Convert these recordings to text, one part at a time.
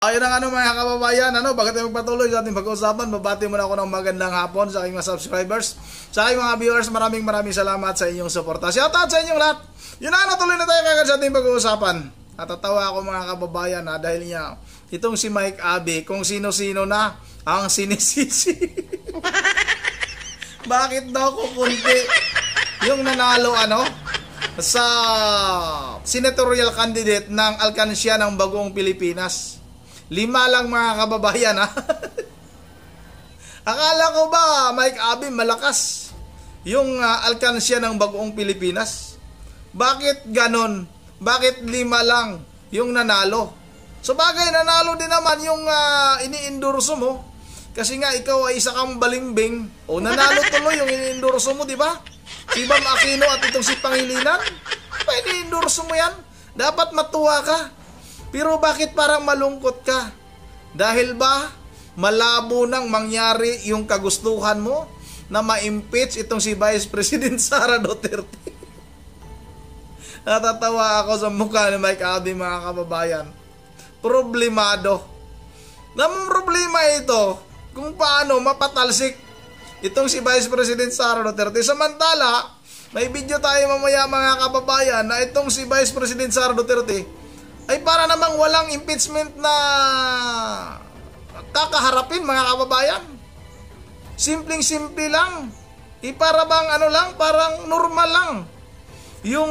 Ayun ang mga kababayan, bago tayo magpatuloy sa ating pag-uusapan, babati muna ako ng magandang hapon sa aking mga subscribers, sa aking mga viewers. Maraming salamat sa inyong suporta. Shoutout sa inyong lahat. Yun na, natuloy na tayo kagad sa ating pag-uusapan. Natatawa ako mga kababayan dahil niya, itong si Mike Abe, kung sino-sino na ang sinisisi. Bakit daw kukunti yung nanalo sa senatorial candidate ng alkansya ng Bagong Pilipinas? 5 lang mga kababayan Akala ko ba Mike Abe malakas yung alkansya ng Bagong Pilipinas? Bakit ganon? Bakit 5 lang yung nanalo? So bagay nanalo din naman yung ini-endorso mo. Kasi nga ikaw ay isa kang balimbing. O nanalo tuloy yung ini-endorso mo, di ba? Si Bam Aquino at itong si Pangilinan. Pwede endorso mo yan. Dapat matuwa ka. Pero bakit parang malungkot ka? Dahil ba malabo nang mangyari yung kagustuhan mo na ma-impeach itong si Vice President Sara Duterte? Natatawa ako sa mukha ni Mike Abe mga kababayan. Problemado. Namang problema ito kung paano mapatalsik itong si Vice President Sara Duterte. Samantala, may video tayo mamaya mga kababayan na itong si Vice President Sara Duterte ay para namang walang impeachment na kakaharapin mga kababayan. Simpleng-simple lang. Para bang parang normal lang yung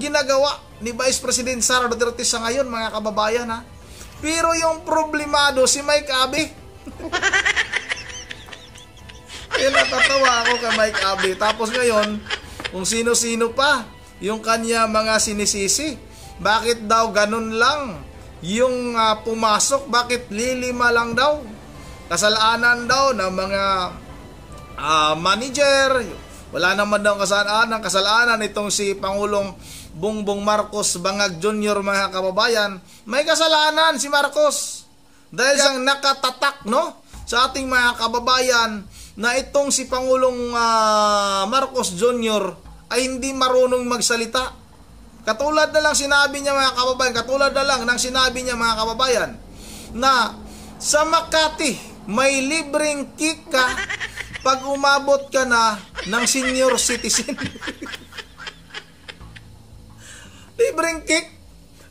ginagawa ni Vice President Sara Duterte sa ngayon mga kababayan Pero yung problemado si Mike Abe. Kaya natatawa ako kay Mike Abe. Tapos ngayon, kung sino-sino pa yung kanya mga sinisisi. Bakit daw ganun lang yung pumasok? Bakit 5 lang daw? Kasalanan daw ng mga manager. Wala naman daw kasalanan itong si Pangulong Bongbong Marcos Bangag Jr. mga kababayan. May kasalanan si Marcos dahil siyang nakatatak sa ating mga kababayan na itong si Pangulong Marcos Jr. ay hindi marunong magsalita. Katulad na lang sinabi niya mga kababayan, na sa Makati may libreng kick ka pag umabot ka na ng senior citizen. Libreng kick?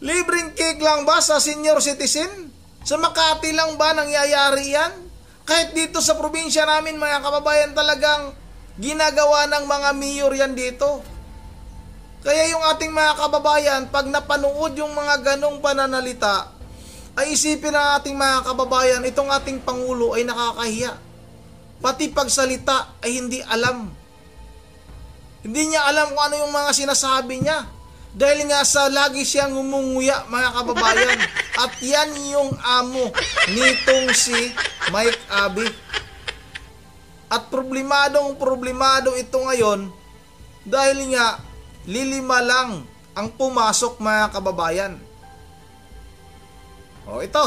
Libreng kick lang ba sa senior citizen? Sa Makati lang ba nangyayari yan? Kahit dito sa probinsya namin mga kababayan talagang ginagawa ng mga mayor yan dito. Kaya yung ating mga kababayan, pag napanood yung mga ganong pananalita, ay isipin ng ating mga kababayan, itong ating Pangulo ay nakakahiya. Pati pagsalita ay hindi alam. Hindi niya alam kung ano yung mga sinasabi niya. Dahil nga sa lagi siyang umunguya mga kababayan. At yan yung amo nitong si Mike Abe. At problemado ito ngayon dahil nga 5 lang ang pumasok mga kababayan. O ito,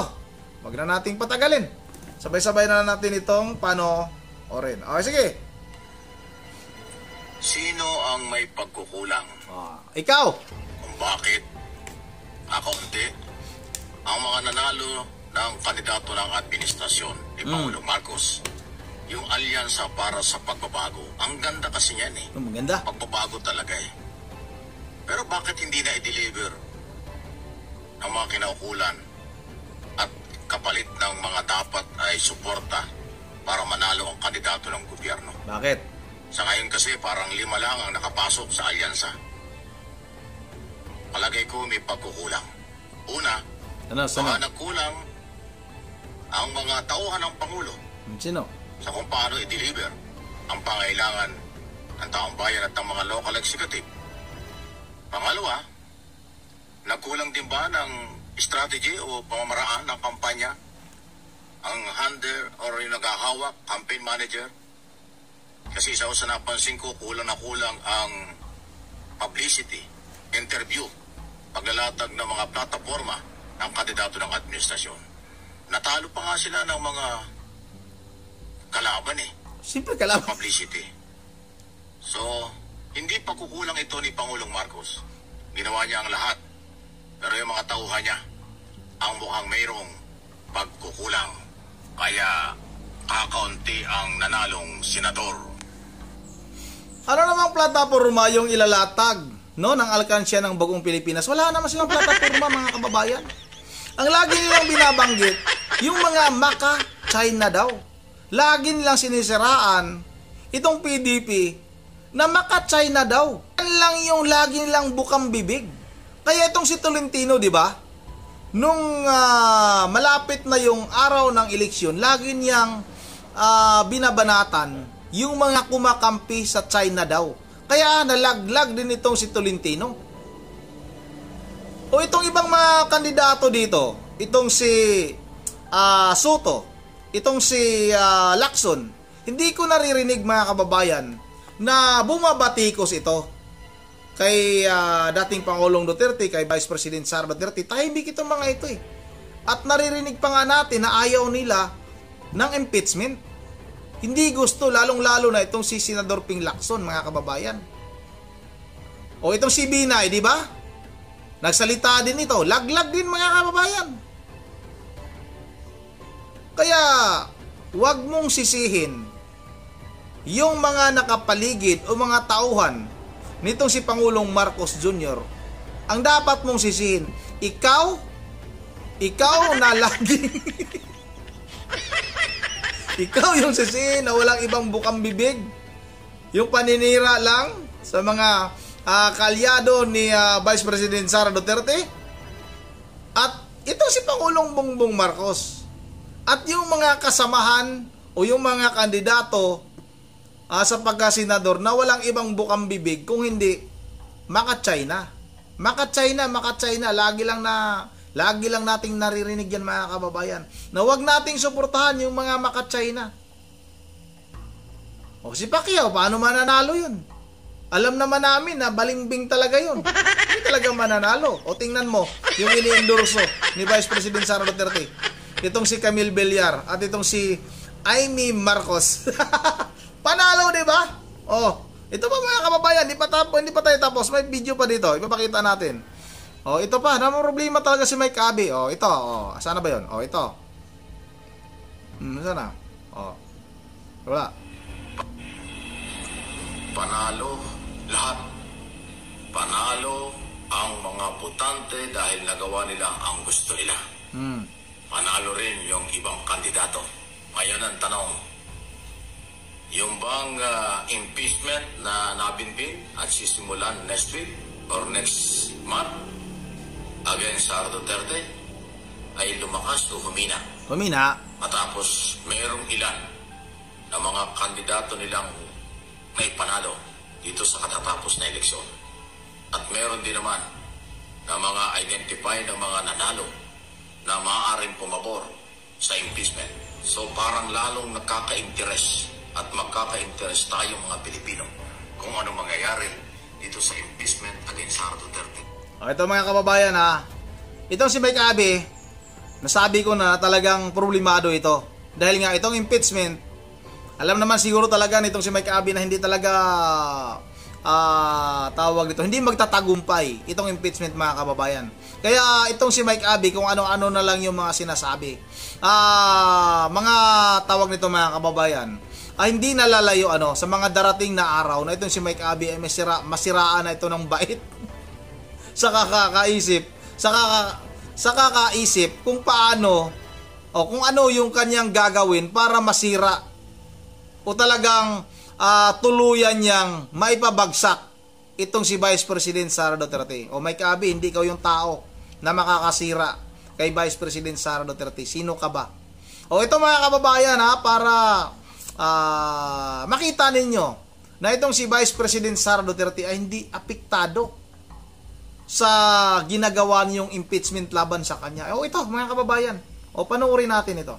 wag na nating patagalin. Sabay-sabay na natin itong panoorin. O sige. Sino ang may pagkukulang? Ikaw. Kung bakit kakaunti ang mga nanalo ng kandidato ng administrasyon ni Pangulong Marcos. Yung alyansa para sa pagbabago. Ang ganda kasi niyan Maganda. Pagbabago talaga Pero bakit hindi na i-deliver ang mga kinaukulan at kapalit ng mga dapat ay suporta para manalo ang kandidato ng gobyerno? Bakit? Sa ngayon kasi parang 5 lang ang nakapasok sa alyansa. Palagay ko may pagkukulang. Una, baka nagkulang ang mga tauhan ng Pangulo. Sino? Sa kung paano i-deliver ang pangailangan ng taong bayan at ng mga local executive. Pangalawa, nagkulang din ba ng strategy o pamamaraan ng kampanya ang handler or yung naghahawak, campaign manager? Kasi isa ko sa napansin ko, kulang na kulang ang publicity, interview, paglalatag ng mga plataforma ng kandidato ng administrasyon. Natalo pa nga sila ng mga kalaban Simple kalaban. Publicity. So, hindi pa kukulang ito ni Pangulong Marcos. Ginawa niya ang lahat. Pero yung mga tauhan niya, ang mukhang mayroong pagkukulang. Kaya kakaunti ang nanalong senador. Ano namang plataporma yung ilalatag, no, ng alkansya ng Bagong Pilipinas? Wala naman silang plataporma, mga kababayan. Ang lagi nilang binabanggit, yung mga maka-China daw. Lagi nilang sinisiraan itong PDP na maka-China daw. Yan lang yung lagi nilang bukang bibig. Kaya itong si Tolentino, di ba? Nung malapit na yung araw ng eleksyon, lagi niyang binabanatan yung mga kumakampi sa China daw. Kaya nalaglag din itong si Tolentino. O itong ibang mga kandidato dito, itong si Soto, itong si Lacson, hindi ko naririnig, mga kababayan, na bumabatikos ito kay dating Pangulong Duterte, kay Vice President Sara Duterte. Tahimik itong mga ito eh. At naririnig pa nga natin na ayaw nila ng impeachment. Hindi gusto, lalong-lalo na itong si Senador Ping Lacson, mga kababayan. O itong si Binay, di ba? Nagsalita din ito. Laglag din, mga kababayan. Kaya, huwag mong sisihin yung mga nakapaligid o mga tauhan nitong si Pangulong Marcos Jr. Ang dapat mong sisihin, ikaw na laging ikaw yung sisihin na walang ibang bukang bibig, yung paninira lang sa mga kalyado ni Vice President Sara Duterte, at ito si Pangulong Bongbong Marcos, at yung mga kasamahan o yung mga kandidato sa pagkasenador na walang ibang bukang bibig kung hindi maka-China. Maka-China, lagi lang nating naririnig yan, mga kababayan, na huwag nating suportahan yung mga maka-China. O si Pacquiao, paano mananalo yun? Alam naman namin na balimbing talaga yun. Hindi talaga mananalo. O tingnan mo, yung ini-endorso ni Vice President Sara Duterte, itong si Camille Villar at itong si Amy Marcos. Panalo, di ba? O, ito pa, mga kababayan, hindi pa tayo tapos. May video pa dito, ipapakita natin. O, ito pa, namang problema talaga si Mike Abby. O, ito, sana ba yun? O, ito. Sana? O, wala. Panalo lahat. Panalo ang mga botante dahil nagawa nila ang gusto nila. Panalo rin yung ibang kandidato. Ngayon ang tanong, yung bang impeachment na nabinbin at sisimulan next week or next month against Sara Duterte ay lumakas o humina? Humina. Matapos mayroong ilan na mga kandidato nilang may panalo dito sa katatapos na eleksyon. At meron din naman na mga identified ng mga nanalo na maaaring pumabor sa impeachment. So parang lalong nakaka-interest at magkaka-interest tayong mga Pilipino kung ano mangyayari dito sa impeachment against Sara Duterte. O, ito, mga kababayan, ha. Itong si Mike Abby, nasabi ko na talagang problemado ito. Dahil nga itong impeachment, alam naman siguro talaga nitong si Mike Abby na hindi talaga tawag dito, hindi magtatagumpay itong impeachment, mga kababayan. Kaya itong si Mike Abby, kung ano-ano na lang yung mga sinasabi, mga tawag nito, mga kababayan, hindi nalalayo sa mga darating na araw na itong si Mike Abby ay masiraan na ito ng bait sa kakaisip kung paano o kung ano yung kanyang gagawin para masira o talagang tuluyan niyang maipabagsak itong si Vice President Sara Duterte. O Mike Abby, hindi ikaw yung tao na makakasira kay Vice President Sara Duterte. Sino ka ba? O ito, mga kababayan, para makita ninyo na itong si Vice President Sara Duterte ay hindi apektado sa ginagawa niyong impeachment laban sa kanya. O ito, mga kababayan, panoorin natin ito.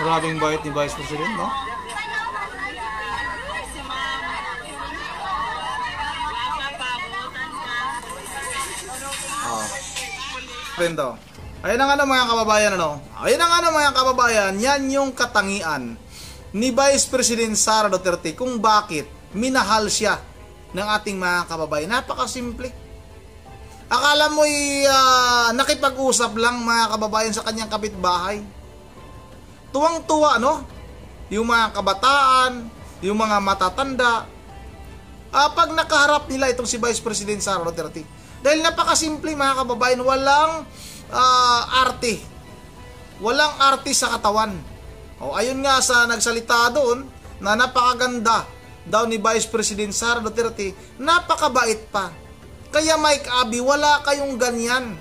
Maraming bait ni Vice President, no? Oh. Pendo. Ayun ang ano mga kababayan, ano? Ayun ang ano mga kababayan, yan yung katangian ni Vice President Sara Duterte kung bakit minahal siya ng ating mga kababayan. Napakasimple. Akala mo'y nakipag-usap lang mga kababayan sa kanyang kapitbahay. Tuwang-tuwa, no? Yung mga kabataan, yung mga matatanda, pag nakaharap nila itong si Vice President Sara Duterte. Dahil napakasimple mga kababayan, walang arte. Walang arte sa katawan. O, ayun nga sa nagsalita doon na napakaganda daw ni Vice President Sara Duterte, napakabait pa. Kaya Mike Abby, wala kayong ganyan.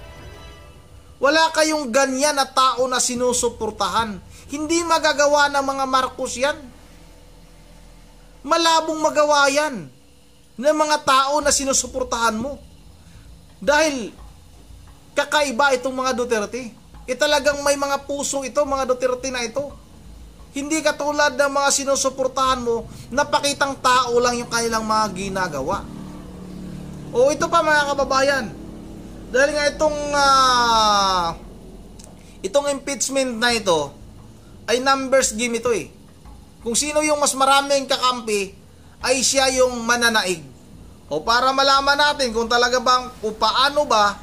Wala kayong ganyan na tao na sinusuportahan. Hindi magagawa ng mga Marcos yan. Malabong magawa yan ng mga tao na sinusuportahan mo. Dahil kakaiba itong mga Duterte. Talagang may mga puso ito, mga Duterte na ito. Hindi katulad ng mga sinusuportahan mo, napakitang tao lang yung kanilang mga ginagawa. O ito pa mga kababayan, dahil nga itong impeachment na ito, ay numbers game ito eh. Kung sino yung mas maraming kakampi, ay siya yung mananaig. O para malaman natin kung talaga bang, o paano ba,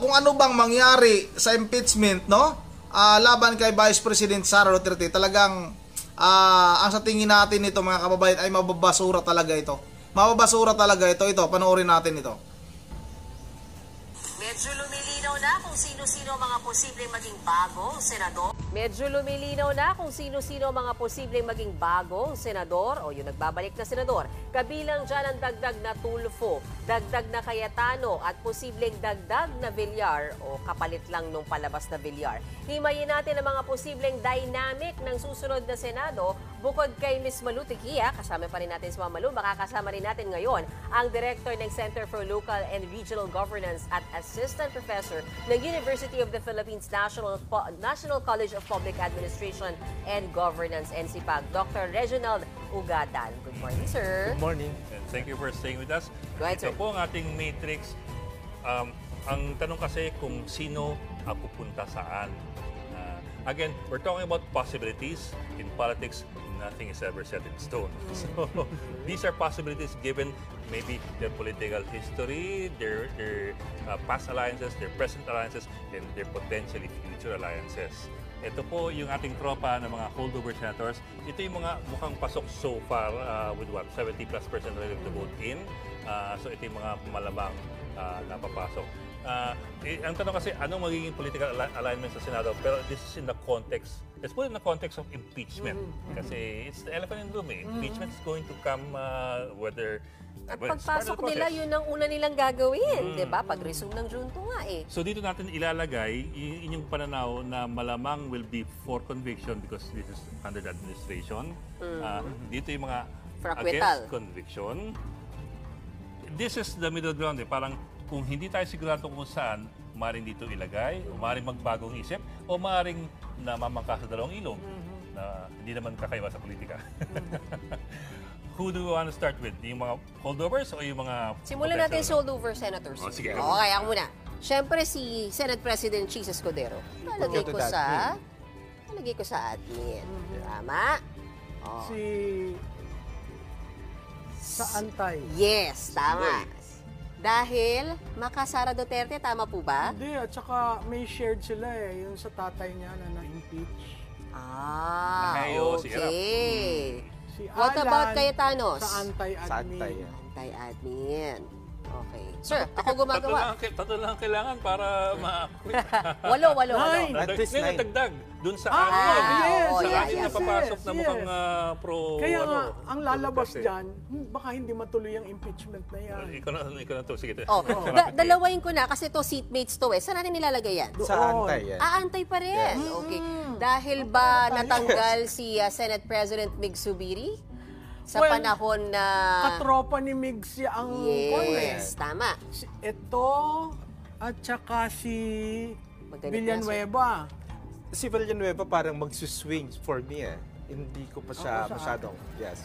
kung ano bang mangyari sa impeachment, no? Laban kay Vice President Sara Duterte, talagang ang sa tingin natin ito mga kababayan ay mababasura talaga ito. Mababasura talaga ito. Panoorin natin ito. Medyo lumilinaw na kung sino-sino mga posibleng maging bagong senador. Medyo lumilinaw na kung sino-sino mga posibleng maging bagong senador o yung nagbabalik na senador. Kabilang dyan ang dagdag na Tulfo, dagdag na Cayetano at posibleng dagdag na Villar o kapalit lang nung palabas na Villar. Himayin natin ang mga posibleng dynamic ng susunod na Senado bukod kay Ms. Malu Tequia. Kasama pa rin natin si Ma'am Malu. Makakasama rin natin ngayon ang Director ng Center for Local and Regional Governance at Assistant Professor ng University of the Philippines National College of Public Administration and Governance, NCPAG, Dr. Reginald Ugadan. Good morning, sir. Good morning, and thank you for staying with us. Go ahead, Ito sir. po ang ating matrix. Ang tanong kasi kung sino ang pupunta saan. Again, we're talking about possibilities. In politics, nothing is ever set in stone. So, these are possibilities given maybe their political history, their past alliances, their present alliances, and their potentially future alliances. Ito po yung ating tropa ng mga holdover senators. Ito yung mga mukhang pasok so far with what? 70+% relative to vote in. So ito yung mga malamang napapasok. Ang tanong kasi, anong magiging political alignment sa Senado? Pero this is in the context, let's put it in the context of impeachment. Kasi it's the elephant in the room eh. Impeachment is going to come whether At pagpasok nila, yun ang una nilang gagawin, di ba? Pag-resume ng Junto nga eh. So dito natin ilalagay inyong pananaw na malamang will be for conviction because this is under the administration. Dito yung mga For acquittal. against conviction. This is the middle ground eh. Parang kung hindi tayo sigurado kung saan, maaaring dito ilagay, o maaaring magbagong isip, o maaaring namamangka sa dalawang ilong na hindi naman kakaiba sa politika. Who do we want to start with? Yung mga holdovers o yung mga... Simulan natin sa holdover senators. Oh, sige. Okay, ako muna. Siyempre si Senate President Chis Escudero. Nalagay ko sa admin. Tama? Oh. Sa antay. Yes, tama. Dahil Sara Duterte, tama po ba? Hindi, at saka may shared sila eh, yung sa tatay niya na na-impeach. Okay. Si What Alan, about Cayetanos? sa antay-admin. Anti-admin. Okay. Sir, ako gumagawa. Tatlo lang ang kailangan para ma-quit. Walo. Nine. At least dagdag dun sa Ah, amin. yes, Sa yes, amin na yes, papasok na yes. mukhang pro... Kaya nga, ang lalabas Duterte. dyan, baka hindi matuloy ang impeachment na yan. Ikaw na to. Sige. Oh, dalawain ko na kasi to seatmates to eh. Saan natin nilalagay yan? Sa antay yan. Aantay pa rin. Okay. Dahil ba natanggal si Senate President Mig Zubiri sa Well, panahon na... Katropa ni Migs ang Yes, tama. Ito, at saka si Magkano Villanueva. Si Villanueva parang magsuswing for me eh. Hindi ko pa siya Ako sa masyadong, yes.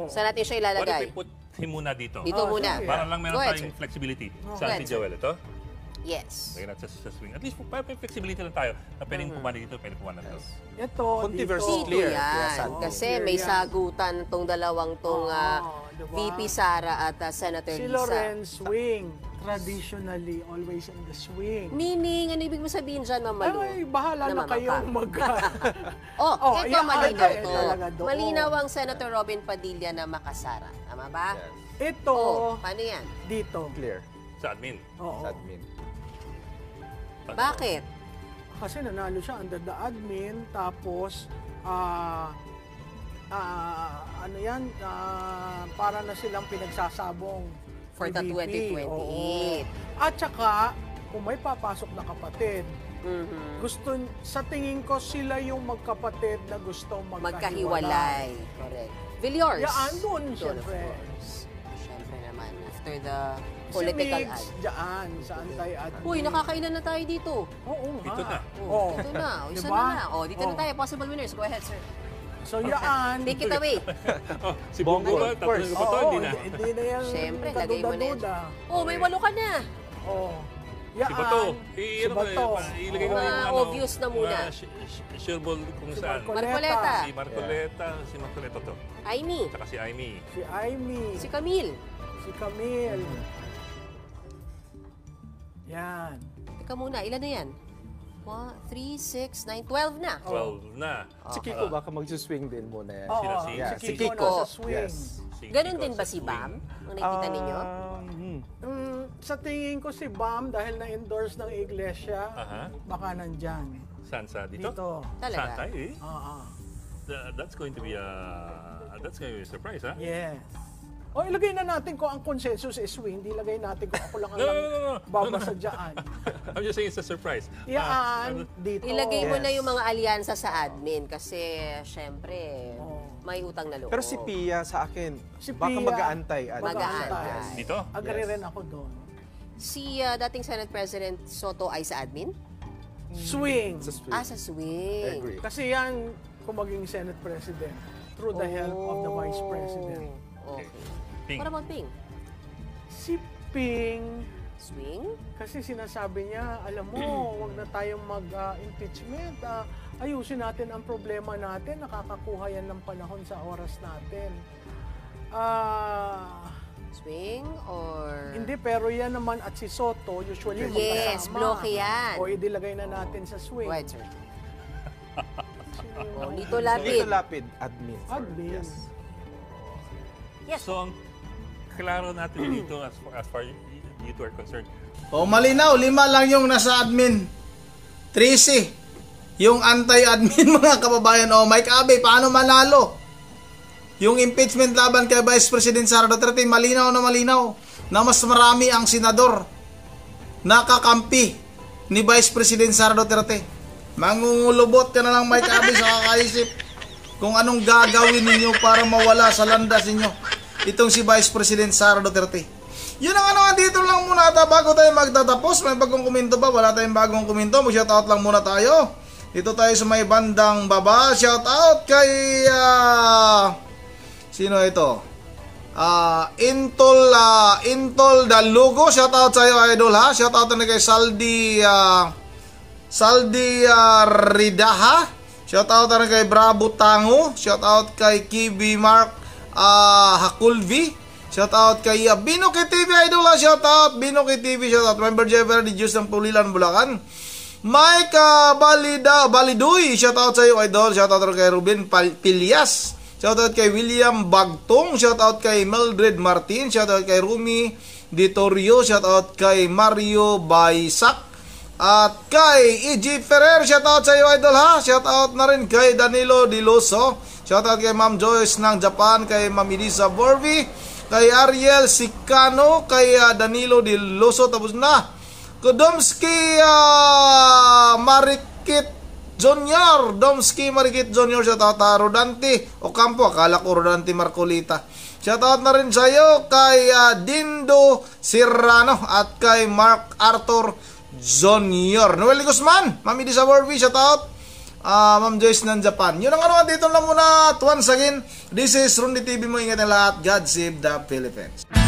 Saan natin siya What if ilalagay? we put him muna dito? Dito muna. sige. Para lang meron Go ahead, tayong sir. flexibility. Go Saan ahead, si sir. Joel ito? Yes. Lagyan natin sa swing. At least para may flexibility lang tayo na pwedeng pumana dito, pwedeng pumana dito. Ito, Controversy dito. Dito clear. yan. Yes, Kasi clear may yan. sagutan tong dalawang tong diba? VP Sara at Senator Si Lisa. Loren swing. Traditionally, always in the swing. Meaning, ano ibig mo sabihin dyan, Ma'am Malu? Ay, bahala na kayong mag... Oh, ito yeah, malinaw ito, to. talaga doon. Malinaw ang Senator Robin Padilla na makasara. Tama ba? Yes. Ito, Oh, paano yan? dito. Clear. Sa admin. Oo. Sa admin. Bakit? Kasi nanalo siya under the admin, tapos, ano yan, para na silang pinagsasabong. For ni the VP. 2028. Oo. At saka, kung may papasok na kapatid, Mhm. gusto, sa tingin ko, sila yung magkapatid na gusto Magkahiwalay. Correct. Villiers. Yan, doon, Doon, of syempre. course. Syempre naman. After the Si political Migs, ad. dyan, sa anti-admin. Uy, nakakainan na tayo dito. Oo nga. Dito na. Oh, dito na. O, isa Diba? na. O, dito na Oh. tayo. Possible winners. Go ahead, sir. So yan. Take it away. Oh, si Bongo, Bongo ba? of course. Tatanungin ko pa to, Oo, hindi na. hindi na yan. Syempre, lagay mo na yan. kaduda-duda. Oh, may 8 ka na. Oo. Yan. Si Bato. Si Ano Bato. ilagay ko Oo. yung Mga obvious na muna. Sure ball kung Si saan. Marcoleta. Si Marcoleta. Si Marcoleta to. Aimee. Tsaka si Aimee. Si Aimee. Si Camille. Si Camille. Yan. Teka muna, ilan na yan? 1, 3, 6, 9, 12 na. 12 na. Si Kiko baka magsuswing din muna yan. Oo, si- Yeah, si si Kiko Kiko. nasa swing. Yes. Si Ganon Kiko din ba sa si swing. Bam? Ang nakikita ninyo? Sa tingin ko si Bam, dahil na-endorse ng iglesia, Aha. baka nandyan. Saan sa dito? Dito. Talaga? Saan tayo eh? Oo. That's going to be a surprise, ha? Yes. O ilagay na natin kung ang consensus is swing, di lagay natin kung ako lang ang No. babasa dyan. I'm just saying it's a surprise. Yan, dito. Ilagay mo Yes. na yung mga alyansa sa admin kasi syempre Oo. may utang na loob. Pero si Pia sa akin, Si baka Pia, mag-aantay. mag-aantay. Yes. Dito? Agree Yes. rin ako doon. Si dating Senate President Soto ay sa admin? Swing. Sa swing. Ah, sa swing. Agree. Kasi yan, kung maging Senate President, through the help of the Vice President. Okay. Ping. What about Ping? Si Ping, Swing? kasi sinasabi niya, alam mo, wag na tayong mag-impeachment. Ayusin natin ang problema natin. Nakakakuha yan ng panahon sa oras natin. Swing or... Hindi, pero yan naman at si Soto, usually Yes, magkasama. bloke yan. O idilagay na natin sa swing. Go ahead, sir. Oh, Lito Dito Lapid. lapid, admin. Admin. Yes. Yes. So, ang klaro natin dito as far you two are concerned. O malinaw, 5 lang yung nasa admin. 13. Yung anti-admin mga kababayan. O Mike Abe, paano manalo? Yung impeachment laban kay Vice President Sara Duterte, malinaw na mas marami ang senador nakakampi ni Vice President Sara Duterte. Mangungulubot ka na lang Mike Abe sa kakaisip kung anong gagawin ninyo para mawala sa landas ninyo itong si Vice President Sara Duterte. Yun ang ano, dito lang muna ata bago tayo magtatapos. May bagong komento ba? Wala tayong bagong komento. Mag-shoutout lang muna tayo. Dito tayo sa may bandang baba. Shoutout kay sino ito? Intol Dalugo. Shoutout sa iyo, idol ha. Shoutout na kay Saldi Ridaha. Shoutout na kay Bravo Tango. Shoutout kay Kibi Mark Hakulvi. Shoutout kay Binoki TV, idol ha. Shoutout Binoki TV. Shoutout member Jeffer di Diyos ng Pulilan, Bulacan. Mike Balidoy. Shoutout sa iyo, idol. Shoutout kay Ruben Pilias. Shoutout kay William Bagtong. Shoutout kay Mildred Martin. Shoutout kay Rumi Ditorio. Shoutout kay Mario Baisak. At kay E.G. Ferrer. Shoutout sa iyo, idol ha. Shoutout na rin kay Danilo Diloso. Shoutout kay Ma'am Joyce ng Japan. Kay Ma'am Elisa Borvi. Kay Ariel Sicano. Kay Danilo Diloso. Tapos na. Kudomski Marikit Junior. Domski Marikit Junior. Shoutout Rodante Ocampo. Akala ko Rodante Marcolita. Shoutout na rin sa iyo kay Dindo Serrano at kay Mark Arthur Junior. Noel Guzman, Mami Di Saborvi, shoutout. Ma'am Joyce ng Japan. Yun ang dito lang muna. Once again, this is Rondi TV mo. Ingat ang lahat. God save the Philippines.